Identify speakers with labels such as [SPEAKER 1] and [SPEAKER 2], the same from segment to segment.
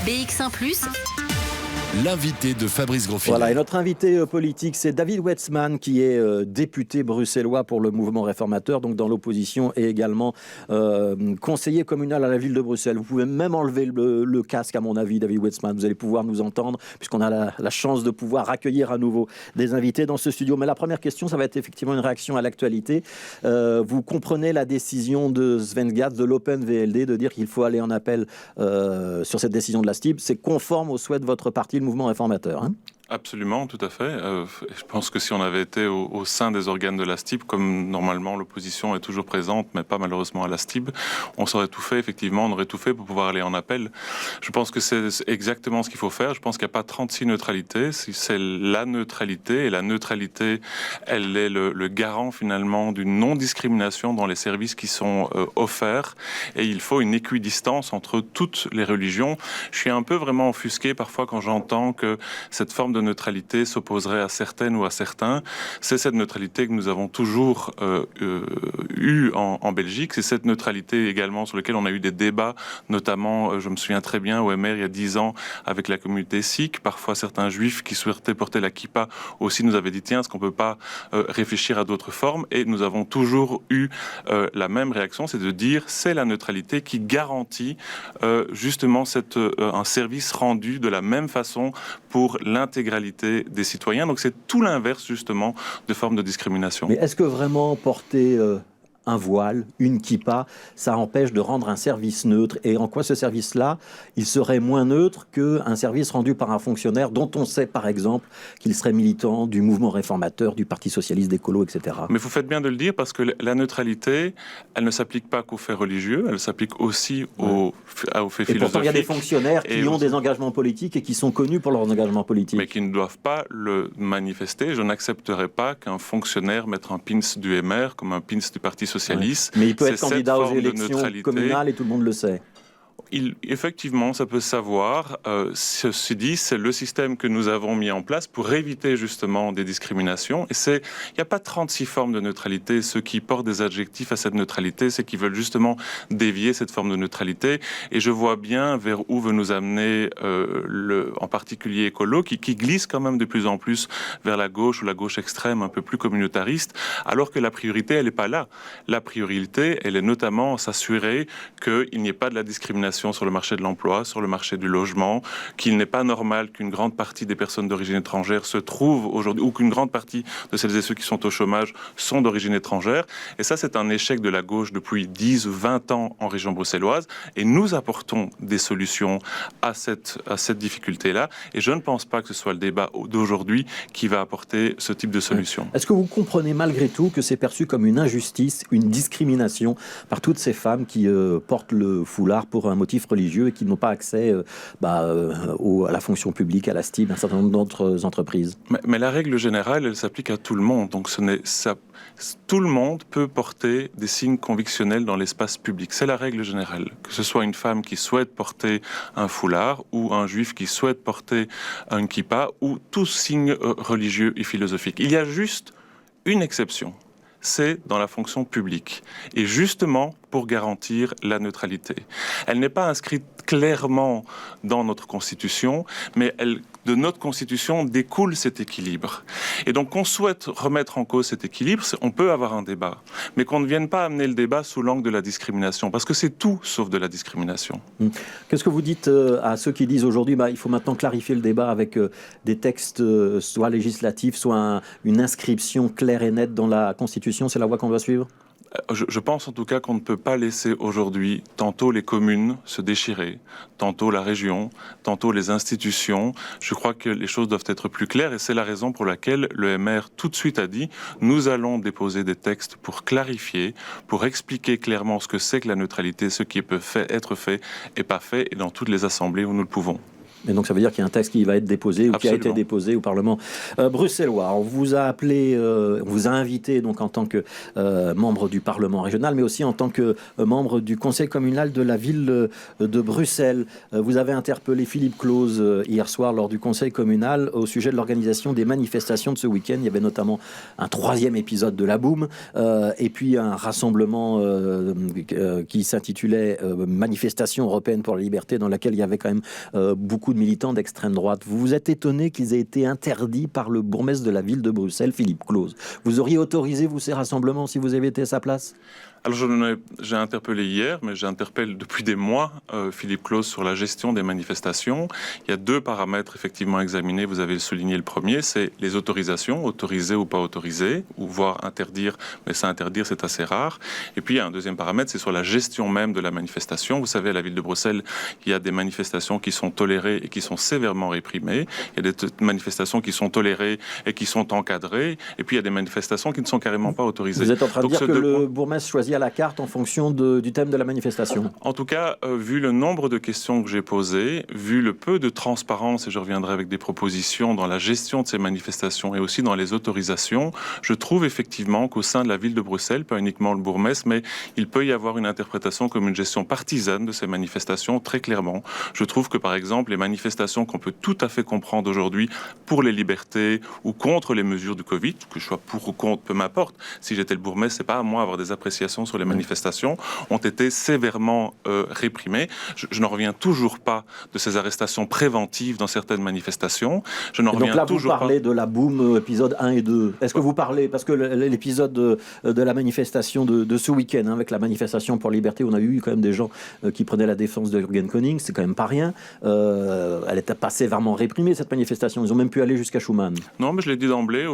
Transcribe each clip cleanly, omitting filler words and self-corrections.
[SPEAKER 1] BX1+.
[SPEAKER 2] L'invité de Fabrice Grosfinet.
[SPEAKER 3] Voilà, et notre invité politique, c'est David Wetzman, qui est député bruxellois pour le mouvement réformateur, donc dans l'opposition, et également conseiller communal à la ville de Bruxelles. Vous pouvez même enlever le casque, à mon avis, David Wetzman. Vous allez pouvoir nous entendre, puisqu'on a la chance de pouvoir accueillir à nouveau des invités dans ce studio. Mais la première question, ça va être effectivement une réaction à l'actualité. Vous comprenez la décision de Sven Gatz, de l'Open VLD, de dire qu'il faut aller en appel sur cette décision de la STIB. C'est conforme aux souhaits de votre parti, le mouvement réformateur, hein?
[SPEAKER 4] Absolument, tout à fait. Je pense que si on avait été au sein des organes de la STIB, comme normalement l'opposition est toujours présente, mais pas malheureusement à la STIB, on aurait tout fait, effectivement, on aurait tout fait pour pouvoir aller en appel. Je pense que c'est exactement ce qu'il faut faire. Je pense qu'il n'y a pas 36 neutralités, c'est la neutralité, et la neutralité, elle est le garant finalement d'une non-discrimination dans les services qui sont offerts, et il faut une équidistance entre toutes les religions. Je suis un peu vraiment offusqué parfois quand j'entends que cette forme de neutralité s'opposerait à certaines ou à certains. C'est cette neutralité que nous avons toujours eue en Belgique. C'est cette neutralité également sur laquelle on a eu des débats, notamment, je me souviens très bien, au MR il y a 10 ans, avec la communauté sikh. Parfois, certains juifs qui souhaitaient porter la kippa aussi nous avaient dit, tiens, est-ce qu'on ne peut pas réfléchir à d'autres formes? Et nous avons toujours eu la même réaction, c'est de dire, c'est la neutralité qui garantit justement un service rendu de la même façon pour l'intégralité des citoyens. Donc c'est tout l'inverse justement de formes de discrimination.
[SPEAKER 3] Mais est-ce que vraiment porter un voile, une kippa, ça empêche de rendre un service neutre? Et en quoi ce service-là, il serait moins neutre qu'un service rendu par un fonctionnaire dont on sait par exemple qu'il serait militant du mouvement réformateur, du Parti socialiste, d'écolo, etc.
[SPEAKER 4] Mais vous faites bien de le dire parce que la neutralité, elle ne s'applique pas qu'aux faits religieux, elle s'applique aussi aux faits philosophiques.
[SPEAKER 3] Et pourtant, il y a des fonctionnaires qui ont des engagements politiques et qui sont connus pour leurs engagements politiques.
[SPEAKER 4] Mais qui ne doivent pas le manifester. Je n'accepterai pas qu'un fonctionnaire mette un pins du MR comme un pins du Parti socialiste.
[SPEAKER 3] Ouais. Mais il peut être candidat aux élections communales et tout le monde le sait.
[SPEAKER 4] Effectivement, ça peut se savoir. Ceci dit, c'est le système que nous avons mis en place pour éviter justement des discriminations. Et il n'y a pas 36 formes de neutralité. Ceux qui portent des adjectifs à cette neutralité, c'est qu'ils veulent justement dévier cette forme de neutralité. Et je vois bien vers où veut nous amener en particulier écolo, qui glisse quand même de plus en plus vers la gauche ou la gauche extrême, un peu plus communautariste, alors que la priorité, elle n'est pas là. La priorité, elle est notamment s'assurer qu'il n'y ait pas de la discrimination sur le marché de l'emploi, sur le marché du logement, qu'il n'est pas normal qu'une grande partie des personnes d'origine étrangère se trouvent aujourd'hui, ou qu'une grande partie de celles et ceux qui sont au chômage sont d'origine étrangère. Et ça, c'est un échec de la gauche depuis 10 ou 20 ans en région bruxelloise. Et nous apportons des solutions à cette difficulté-là. Et je ne pense pas que ce soit le débat d'aujourd'hui qui va apporter ce type de solution.
[SPEAKER 3] Est-ce que vous comprenez malgré tout que c'est perçu comme une injustice, une discrimination par toutes ces femmes qui portent le foulard pour un motif religieux et qui n'ont pas accès à la fonction publique, à la STIB, un certain nombre d'autres entreprises?
[SPEAKER 4] Mais la règle générale, elle s'applique à tout le monde. Donc tout le monde peut porter des signes convictionnels dans l'espace public. C'est la règle générale. Que ce soit une femme qui souhaite porter un foulard ou un juif qui souhaite porter un kippa ou tout signe religieux et philosophique. Il y a juste une exception. C'est dans la fonction publique. Et justement, pour garantir la neutralité. Elle n'est pas inscrite clairement dans notre Constitution, mais de notre Constitution découle cet équilibre. Et donc, qu'on souhaite remettre en cause cet équilibre, on peut avoir un débat, mais qu'on ne vienne pas amener le débat sous l'angle de la discrimination, parce que c'est tout sauf de la discrimination.
[SPEAKER 3] Qu'est-ce que vous dites à ceux qui disent aujourd'hui, il faut maintenant clarifier le débat avec des textes soit législatifs, soit une inscription claire et nette dans la Constitution? C'est la voie qu'on doit suivre?
[SPEAKER 4] Je pense en tout cas qu'on ne peut pas laisser aujourd'hui tantôt les communes se déchirer, tantôt la région, tantôt les institutions. Je crois que les choses doivent être plus claires et c'est la raison pour laquelle le MR tout de suite a dit nous allons déposer des textes pour clarifier, pour expliquer clairement ce que c'est que la neutralité, ce qui peut être fait et pas fait et dans toutes les assemblées où nous le pouvons.
[SPEAKER 3] Et donc ça veut dire qu'il y a un texte qui va être déposé ou
[SPEAKER 4] Absolument.
[SPEAKER 3] qui a été déposé au Parlement bruxellois. On vous a appelé, on vous a invité donc en tant que membre du Parlement régional, mais aussi en tant que membre du Conseil communal de la ville de Bruxelles. Vous avez interpellé Philippe Claus hier soir lors du Conseil communal au sujet de l'organisation des manifestations de ce week-end. Il y avait notamment un 3e épisode de la Boum et puis un rassemblement qui s'intitulait Manifestation européenne pour la liberté, dans laquelle il y avait quand même beaucoup de militants d'extrême droite. Vous vous êtes étonné qu'ils aient été interdits par le bourgmestre de la ville de Bruxelles, Philippe Claus. Vous auriez autorisé, vous, ces rassemblements si vous aviez été à sa place ?
[SPEAKER 4] Alors j'ai interpellé hier, mais j'interpelle depuis des mois Philippe Claus sur la gestion des manifestations. Il y a 2 paramètres effectivement examinés, vous avez souligné le premier, c'est les autorisations, autorisées ou pas autorisées, ou voire interdire, mais ça interdire c'est assez rare. Et puis il y a un 2e paramètre, c'est sur la gestion même de la manifestation. Vous savez, à la ville de Bruxelles, il y a des manifestations qui sont tolérées et qui sont sévèrement réprimées. Il y a des manifestations qui sont tolérées et qui sont encadrées. Et puis il y a des manifestations qui ne sont carrément pas autorisées.
[SPEAKER 3] Vous êtes en train de dire que le bourgmestre choisit à la carte en fonction du thème de la manifestation.
[SPEAKER 4] En tout cas, vu le nombre de questions que j'ai posées, vu le peu de transparence, et je reviendrai avec des propositions dans la gestion de ces manifestations et aussi dans les autorisations, je trouve effectivement qu'au sein de la ville de Bruxelles, pas uniquement le bourgmestre, mais il peut y avoir une interprétation comme une gestion partisane de ces manifestations, très clairement. Je trouve que par exemple, les manifestations qu'on peut tout à fait comprendre aujourd'hui pour les libertés ou contre les mesures du Covid, que je sois pour ou contre, peu m'importe, si j'étais le bourgmestre, c'est pas à moi d'avoir des appréciations sur les manifestations, ont été sévèrement réprimées. Je n'en reviens toujours pas de ces arrestations préventives dans certaines manifestations. Je n'en reviens toujours pas.
[SPEAKER 3] Donc là, vous parlez de la Boum, épisode 1 et 2. Est-ce que vous parlez, parce que l'épisode de la manifestation de ce week-end, avec la manifestation pour la liberté, on a eu quand même des gens qui prenaient la défense de Jürgen Koning, c'est quand même pas rien. Elle n'était pas sévèrement réprimée, cette manifestation. Ils ont même pu aller jusqu'à Schuman.
[SPEAKER 4] Non, mais je l'ai dit d'emblée,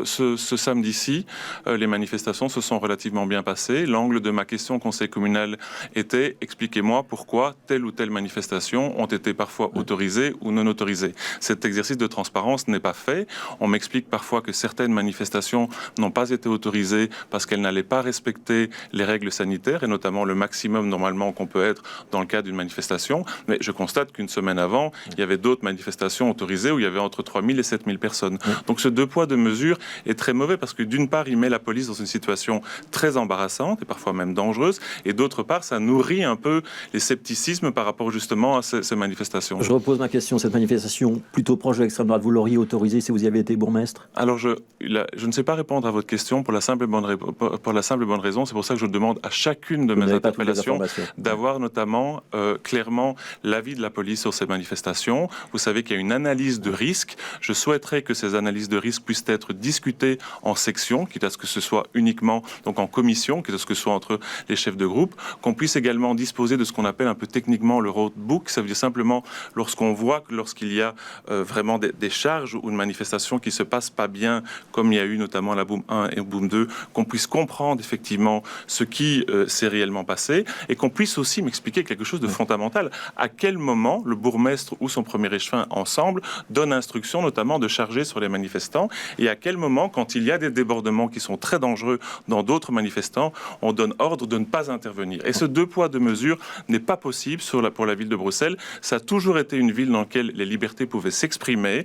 [SPEAKER 4] ce samedi-ci, les manifestations se sont relativement bien passées. L'angle de ma question au Conseil communal était « Expliquez-moi pourquoi telle ou telle manifestation ont été parfois autorisées ou non autorisées ». Cet exercice de transparence n'est pas fait. On m'explique parfois que certaines manifestations n'ont pas été autorisées parce qu'elles n'allaient pas respecter les règles sanitaires et notamment le maximum normalement qu'on peut être dans le cadre d'une manifestation. Mais je constate qu'une semaine avant, il y avait d'autres manifestations autorisées où il y avait entre 3 000 et 7 000 personnes. Donc ce 2 poids, 2 mesures est très mauvais parce que d'une part, il met la police dans une situation très embarrassante et parfois même dangereuse, et d'autre part, ça nourrit un peu les scepticismes par rapport justement à ces manifestations.
[SPEAKER 3] Je repose ma question, cette manifestation plutôt proche de l'extrême droite, vous l'auriez autorisée si vous y avez été bourgmestre ?
[SPEAKER 4] Alors je ne sais pas répondre à votre question pour la simple et bonne raison, c'est pour ça que je demande à chacune de mes interpellations d'avoir notamment clairement l'avis de la police sur ces manifestations. Vous savez qu'il y a une analyse de risque. Je souhaiterais que ces analyses de risque puissent être discutées en section, quitte à ce que ce soit uniquement donc en commission, quitte à ce que ce soit entre les chefs de groupe, qu'on puisse également disposer de ce qu'on appelle un peu techniquement le roadbook. Ça veut dire simplement lorsqu'on voit que lorsqu'il y a vraiment des charges ou une manifestation qui se passe pas bien, comme il y a eu notamment la Boum 1 et Boum 2, qu'on puisse comprendre effectivement ce qui s'est réellement passé et qu'on puisse aussi m'expliquer quelque chose de fondamental. À quel moment le bourgmestre ou son premier échevin ensemble donne instruction notamment de charger sur les manifestants, et à quel moment, quand il y a des débordements qui sont très dangereux dans d'autres manifestants, on donne ordre de ne pas intervenir. Et ce 2 poids 2 mesures n'est pas possible pour la ville de Bruxelles. Ça a toujours été une ville dans laquelle les libertés pouvaient s'exprimer,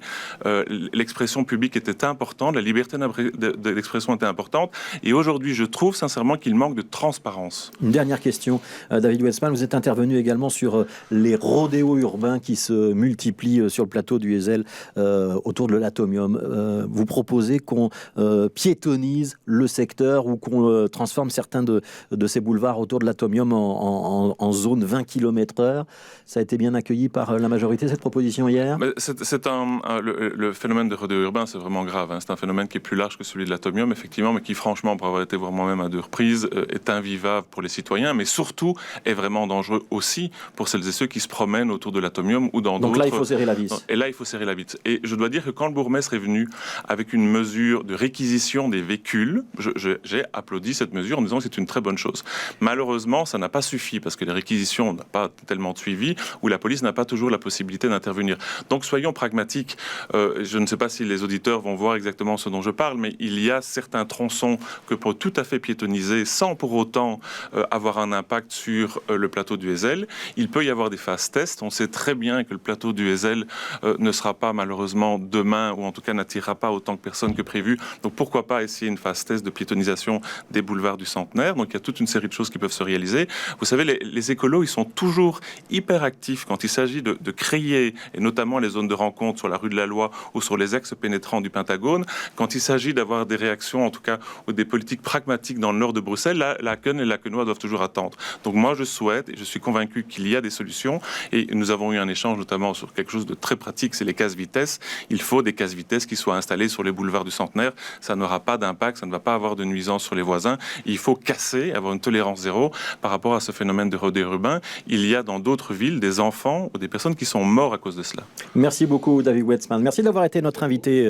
[SPEAKER 4] l'expression publique était importante, la liberté de l'expression était importante, et aujourd'hui je trouve sincèrement qu'il manque de transparence.
[SPEAKER 3] Une dernière question, David Wetzmann, vous êtes intervenu également sur les rodéos urbains qui se multiplient sur le plateau du Heysel autour de l'Atomium. Vous proposez qu'on piétonise le secteur ou qu'on transforme certains de ces boulevards autour de l'Atomium en zone 20 km/h. Ça a été bien accueilli par la majorité, cette proposition, hier ?
[SPEAKER 4] Le phénomène de rodéo urbain, c'est vraiment grave. C'est un phénomène qui est plus large que celui de l'Atomium, effectivement, mais qui, franchement, pour avoir été voir moi-même à 2 reprises, est invivable pour les citoyens, mais surtout est vraiment dangereux aussi pour celles et ceux qui se promènent autour de l'Atomium ou dans d'autres...
[SPEAKER 3] Donc là, il faut serrer la vis.
[SPEAKER 4] Et là, il faut serrer la vis. Et je dois dire que quand le bourgmestre est venu avec une mesure de réquisition des véhicules, j'ai applaudi cette mesure en disant que c'est une très bonne chose. Malheureusement, ça n'a pas suffi parce que les réquisitions n'ont pas tellement de suivi, ou la police n'a pas toujours la possibilité d'intervenir. Donc soyons pragmatiques. Je ne sais pas si les auditeurs vont voir exactement ce dont je parle, mais il y a certains tronçons que pour tout à fait piétonniser sans pour autant avoir un impact sur le plateau du Heysel. Il peut y avoir des phases tests. On sait très bien que le plateau du Heysel ne sera pas malheureusement demain, ou en tout cas n'attirera pas autant de personnes que prévu. Donc pourquoi pas essayer une phase test de piétonisation des boulevards du Centenaire. Donc il y a toute une série de choses qui peuvent se réaliser. Vous savez, les écolos, ils sont toujours hyper actifs quand il s'agit de créer, et notamment les zones de rencontre sur la rue de la Loi ou sur les axes pénétrants du Pentagone, quand il s'agit d'avoir des réactions, en tout cas, ou des politiques pragmatiques dans le nord de Bruxelles, là, Laken et Lakenois doivent toujours attendre. Donc moi, je souhaite, et je suis convaincu qu'il y a des solutions, et nous avons eu un échange notamment sur quelque chose de très pratique, c'est les casse-vitesses. Il faut des casse-vitesses qui soient installées sur les boulevards du Centenaire. Ça n'aura pas d'impact, ça ne va pas avoir de nuisance sur les voisins. Il faut casser, avoir une tolérance zéro par rapport à ce phénomène de rodéo urbain. Il y a dans d'autres villes des enfants ou des personnes qui sont morts à cause de cela.
[SPEAKER 3] Merci beaucoup, David Wetzman. Merci d'avoir été notre invité.